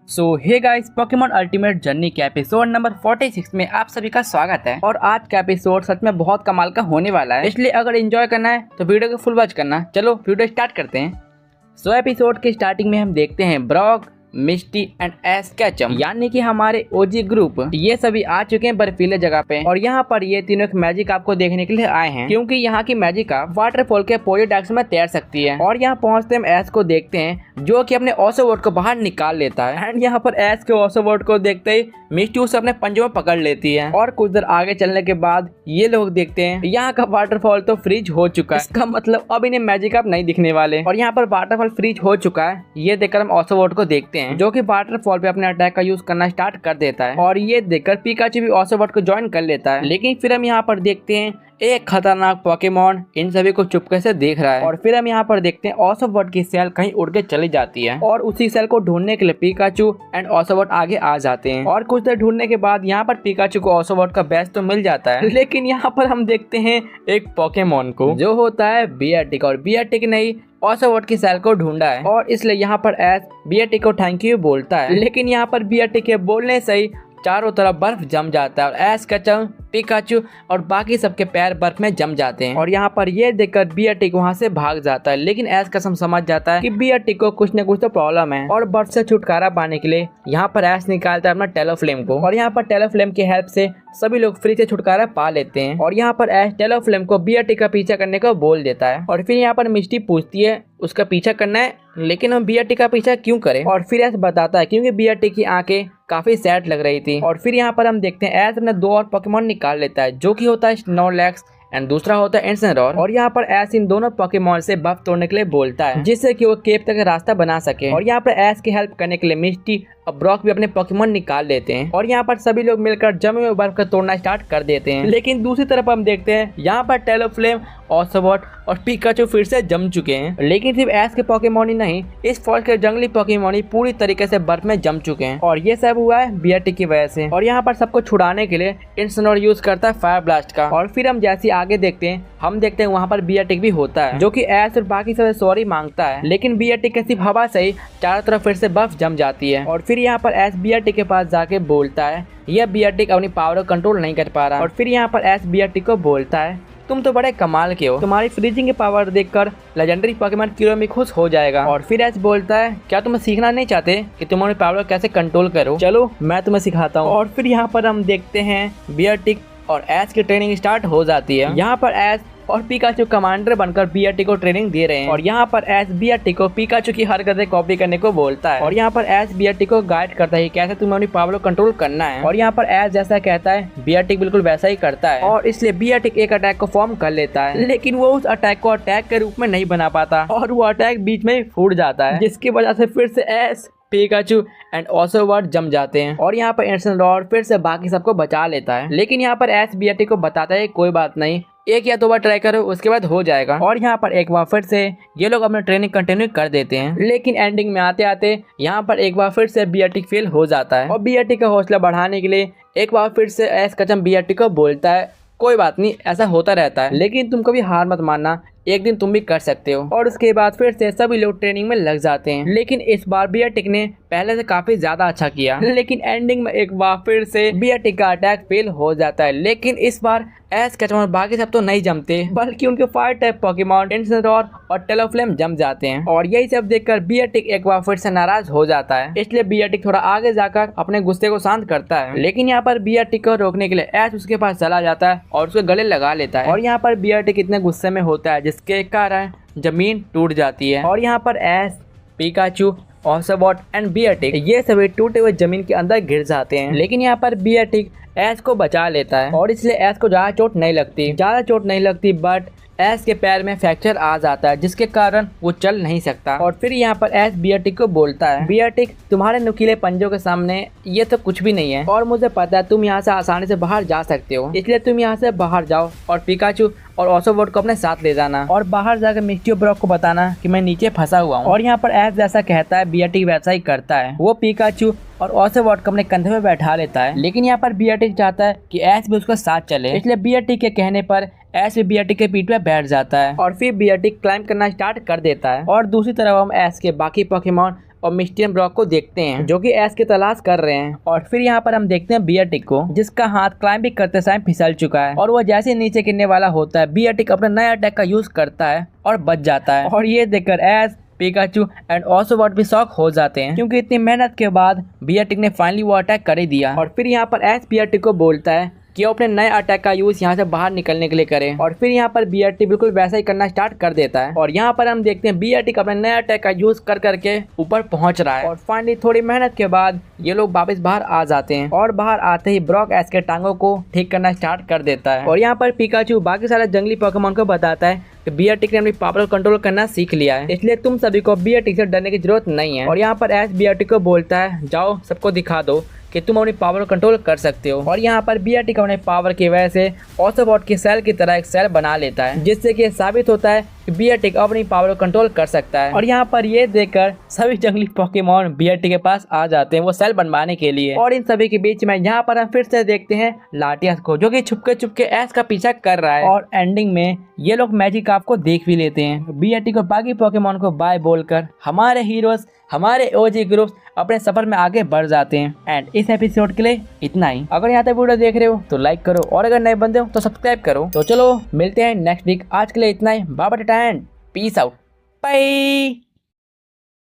सो hey guys, Pokemon ultimate journey के episode number 46 में आप सभी का स्वागत है। और आज का एपिसोड सच में बहुत कमाल का होने वाला है, इसलिए अगर एंजॉय करना है तो वीडियो को फुल वॉच करना। चलो वीडियो स्टार्ट करते हैं। सो एपिसोड के स्टार्टिंग में हम देखते हैं ब्रॉक, मिस्टी एंड एश कैचम यानी कि हमारे ओजी ग्रुप ये सभी आ चुके हैं बर्फीले जगह पे। और यहाँ पर ये तीनों एक मैजिक आपको देखने के लिए आए हैं, क्योंकि यहाँ की मैजिक वाटरफॉल के अपोजिट डायरेक्शन में तैर सकती है। और यहाँ पहुँचते हम एश को देखते हैं जो कि अपने ओसोवर्ड को बाहर निकाल लेता है। एंड यहाँ पर एश के ओसोवर्ड को देखते ही मिस्टी उसे अपने पंजों में पकड़ लेती है। और कुछ देर आगे चलने के बाद ये लोग देखते हैं यहाँ का वाटरफॉल तो फ्रीज हो चुका है। इसका मतलब अब इन्हें मैजिक आप नहीं दिखने वाले। और यहाँ पर वाटरफॉल फ्रीज हो चुका है, ये देखकर हम ओसोवर्ड को देखते हैं जो कि वाटरफॉल पे अपने अटैक का यूज करना स्टार्ट कर देता है। और ये देखकर पिकाचू भी ओसोवर्ड को ज्वाइन कर लेता है। लेकिन फिर हम यहाँ पर देखते हैं एक खतरनाक पोकेमॉन इन सभी को चुपके से देख रहा है। और फिर हम यहाँ पर देखते हैं ओसोवर्ड की सेल कहीं उड़ के चली जाती है और उसी सेल को ढूंढने के लिए पिकाचू एंड ओसोवर्ड आगे आ जाते हैं। और कुछ देर ढूंढने के बाद यहाँ पर पिकाचू को ओसोवर्ड का बैच तो मिल जाता है, लेकिन यहाँ पर हम देखते हैं एक पोकेमॉन को जो होता है बियरटिक। और बियरटिक ने ही ओसोवर्ड की सेल को ढूंढा है और इसलिए यहाँ पर एश बियरटिक को थैंक यू बोलता है। लेकिन यहाँ पर बियरटिक के बोलने से ही चारों तरफ बर्फ जम जाता है और एश कैचम, पिकाचू और बाकी सबके पैर बर्फ में जम जाते हैं। और यहाँ पर ये देखकर बियरटिक वहाँ से भाग जाता है, लेकिन एश कैचम समझ जाता है कि बियरटिक को कुछ न कुछ तो प्रॉब्लम है। और बर्फ से छुटकारा पाने के लिए यहाँ पर एश निकालता है अपना टेलोफ्लेम को। और यहाँ पर टेलोफ्लेम की हेल्प से सभी लोग फ्री से छुटकारा पा लेते हैं। और यहाँ पर एश टेलोफ्लेम को बियरटिक का पीछा करने को बोल देता है। और फिर यहाँ पर मिस्टी पूछती है उसका पीछा करना है, लेकिन हम बियरटिक का पीछा क्यों करें। और फिर एश बताता है क्योंकि बियरटिक की आंखें काफी सैड लग रही थी। और फिर यहाँ पर हम देखते हैं एश अपने दो और पोकेमॉन निकाल लेता है जो कि होता है स्नोरलैक्स एंड दूसरा होता है इन्सेनरोर। और यहाँ पर एश इन दोनों पोकेमॉन से बर्फ तोड़ने के लिए बोलता है जिससे कि वो केव तक रास्ता बना सके। और यहाँ पर एश की हेल्प करने के लिए मिस्टी और ब्रॉक भी अपने पोकेमॉन निकाल लेते हैं। और यहाँ पर सभी लोग मिलकर जमे हुए बर्फ को तोड़ना स्टार्ट कर देते हैं। लेकिन दूसरी तरफ हम देखते हैं यहाँ पर टेलोफ्लेम, ओसोवर्ड और पिकाचू फिर से जम चुके हैं। लेकिन सिर्फ एश के पोकेमॉन ही नहीं, इस फॉरेस्ट के जंगली पोकेमॉन ही पूरी तरीके से बर्फ में जम चुके हैं। और ये सब हुआ है बियरटिक की वजह से। और यहाँ पर सबको छुड़ाने के लिए इन्सेनरोर यूज करता है फायर ब्लास्ट का। और फिर हम जैसे आगे देखते हैं हम देखते हैं वहाँ पर बियरटिक भी होता है जो कि एश और बाकी सब सॉरी मांगता है। लेकिन बियरटिक के सिर्फ हवा से ही चारों तरफ फिर से बर्फ जम जाती है। और फिर यहाँ पर एश बियरटिक के पास जाके बोलता है यह बियरटिक अपनी पावर को कंट्रोल नहीं कर पा रहा। और फिर यहाँ पर एश बियरटिक को बोलता है तुम तो बड़े कमाल के हो, तुम्हारी फ्रीजिंग की पावर देखकर लेजेंडरी पोकेमॉन किरोमी खुश हो जाएगा। और फिर एश बोलता है क्या तुम सीखना नहीं चाहते कि तुम अपनी पावर को कैसे कंट्रोल करो, चलो मैं तुम्हें सिखाता हूँ। और फिर यहाँ पर हम देखते हैं बियरटिक और एश की ट्रेनिंग स्टार्ट हो जाती है। यहाँ पर एश और पिकाचू कमांडर बनकर बियरटिक को ट्रेनिंग दे रहे हैं। और यहाँ पर एश बियरटिक को पिकाचू की हरकतें कॉपी करने को बोलता है। और यहाँ पर एश बियरटिक को गाइड करता है कैसे तुम्हें अपनी पावर को कंट्रोल करना है। और यहाँ पर एश जैसा कहता है बियरटिक बिल्कुल वैसा ही करता है। और इसलिए बियरटिक एक अटैक को फॉर्म कर लेता है, लेकिन वो उस अटैक को अटैक के रूप में नहीं बना पाता और वो अटैक बीच में फूट जाता है, जिसकी वजह से फिर से एश, पिकाचू एंड ओसोवर्ड जम जाते हैं। और यहाँ पर इन्सेनरोर फिर से बाकी सबको बचा लेता है। लेकिन यहाँ पर एश बियरटिक को बताता है कोई बात नहीं, एक या दो बार ट्राई करो उसके बाद हो जाएगा। और यहाँ पर एक बार फिर से ये लोग अपना ट्रेनिंग कंटिन्यू कर देते हैं। लेकिन एंडिंग में आते आते यहाँ पर एक बार फिर से बियरटिक फेल हो जाता है। और बियरटिक का हौसला बढ़ाने के लिए एक बार फिर से एश कैचम बियरटिक को बोलता है कोई बात नहीं, ऐसा होता रहता है, लेकिन तुम कभी हार मत मानना, एक दिन तुम भी कर सकते हो। और उसके बाद फिर से सभी लोग ट्रेनिंग में लग जाते हैं। लेकिन इस बार बियरटिक ने पहले से काफी ज्यादा अच्छा किया। लेकिन एंडिंग में एक बार फिर से बियरटिक का अटैक फेल हो जाता है। लेकिन इस बार एश कैचम और बाकी सब तो नहीं जमते, बल्कि उनके फायर टाइप पोकेमॉन इन्सेनरोर और टेलोफ्लेम जम जाते हैं। और यही सब देखकर बियरटिक एक बार फिर से नाराज हो जाता है। इसलिए बियरटिक थोड़ा आगे जाकर अपने गुस्से को शांत करता है। लेकिन यहाँ पर बियरटिक को रोकने के लिए एश उसके पास चला जाता है और उसके गले लगा लेता है। और यहाँ पर बियरटिक इतने गुस्से में होता है जिसके कारण जमीन टूट जाती है। और यहाँ पर एश, पिकाचू, ओसोवर्ड एंड बियरटिक ये सभी टूटे हुए जमीन के अंदर गिर जाते हैं। लेकिन यहाँ पर बियरटिक एश को बचा लेता है और इसलिए एश को ज्यादा चोट नहीं लगती, बट एश के पैर में फ्रैक्चर आ जाता है जिसके कारण वो चल नहीं सकता। और फिर यहाँ पर एश बियरटिक को बोलता है बियरटिक तुम्हारे नुकीले पंजों के सामने ये तो कुछ भी नहीं है और मुझे पता है तुम यहाँ से आसानी से बाहर जा सकते हो, इसलिए तुम यहाँ से बाहर जाओ और पिकाचू और ओसोवर्ड को अपने साथ ले जाना और बाहर जाकर मिस्टी और ब्रॉक को बताना कि मैं नीचे फंसा हुआ हूँ। और यहाँ पर एश जैसा कहता है बियरटिक वैसा ही करता है, वो पिकाचू और ओसोवर्ड को अपने कंधे में बैठा लेता है। लेकिन यहाँ पर बियरटिक चाहता है कि एश भी उसके साथ चले, इसलिए बियरटिक के कहने पर एश भी बियरटिक के पीठ पे बैठ जाता है और फिर बियरटिक क्लाइंब करना स्टार्ट कर देता है। और दूसरी तरफ हम एश के बाकी पोकेमॉन और मिस्टीरियस ब्रॉक को देखते हैं जो कि ऐश की तलाश कर रहे हैं। और फिर यहाँ पर हम देखते हैं बियरटिक को, जिसका हाथ क्लाइंबिंग करते समय फिसल चुका है और वो जैसे नीचे गिरने वाला होता है बियरटिक अपना नया अटैक का यूज करता है और बच जाता है। और ये देखकर ऐश, पिकाचू एंड ऑसोबॉट भी शॉक हो जाते हैं क्योंकि इतनी मेहनत के बाद बियरटिक ने फाइनली वो अटैक कर ही दिया। और फिर यहाँ पर ऐश बियरटिक को बोलता है कि वो अपने नए अटैक का यूज यहाँ से बाहर निकलने के लिए करे। और फिर यहाँ पर बियरटिक बिल्कुल वैसा ही करना स्टार्ट कर देता है। और यहाँ पर हम देखते हैं बियरटिक अपने नए अटैक का यूज कर करके ऊपर पहुंच रहा है। और फाइनली थोड़ी मेहनत के बाद ये लोग वापस बाहर आ जाते हैं और बाहर आते ही ब्रॉक ऐश के टांगों को ठीक करना स्टार्ट कर देता है। और यहाँ पर पिकाचू बाकी सारे जंगली पोकेमॉन को बताता है कि बियरटिक ने अपनी पावर को कंट्रोल करना सीख लिया है, इसलिए तुम सभी को बियरटिक से डरने की जरूरत नहीं है। और यहाँ पर ऐश बियरटिक को बोलता है जाओ सबको दिखा दो कि तुम अपनी पावर को कंट्रोल कर सकते हो। और यहाँ पर बियरटिक अपने पावर की वजह से ऑसोबॉट की सेल की तरह एक सेल बना लेता है, जिससे कि साबित होता है कि बियरटिक अपनी पावर को कंट्रोल कर सकता है। और यहाँ पर ये देखकर सभी जंगली पोकेमॉन बियरटिक के पास आ जाते हैं वो सेल बनवाने के लिए। और इन सभी के बीच में यहाँ पर हम फिर से देखते हैं लाटियस को, जो कि छुपके छुपके ऐश का पीछा कर रहा है। और एंडिंग में ये लोग मैजिकार्प को देख भी लेते हैं। बियरटिक और बाकी पोकेमॉन को बाय बोलकर हमारे हीरोज, हमारे ओजी ग्रुप्स अपने सफर में आगे बढ़ जाते हैं। एंड इस एपिसोड के लिए इतना ही। अगर यहाँ तक वीडियो देख रहे हो तो लाइक करो और अगर नए बंदे हो तो सब्सक्राइब करो। तो चलो मिलते हैं नेक्स्ट वीक। आज के लिए इतना ही। Bye bye and peace out. Bye.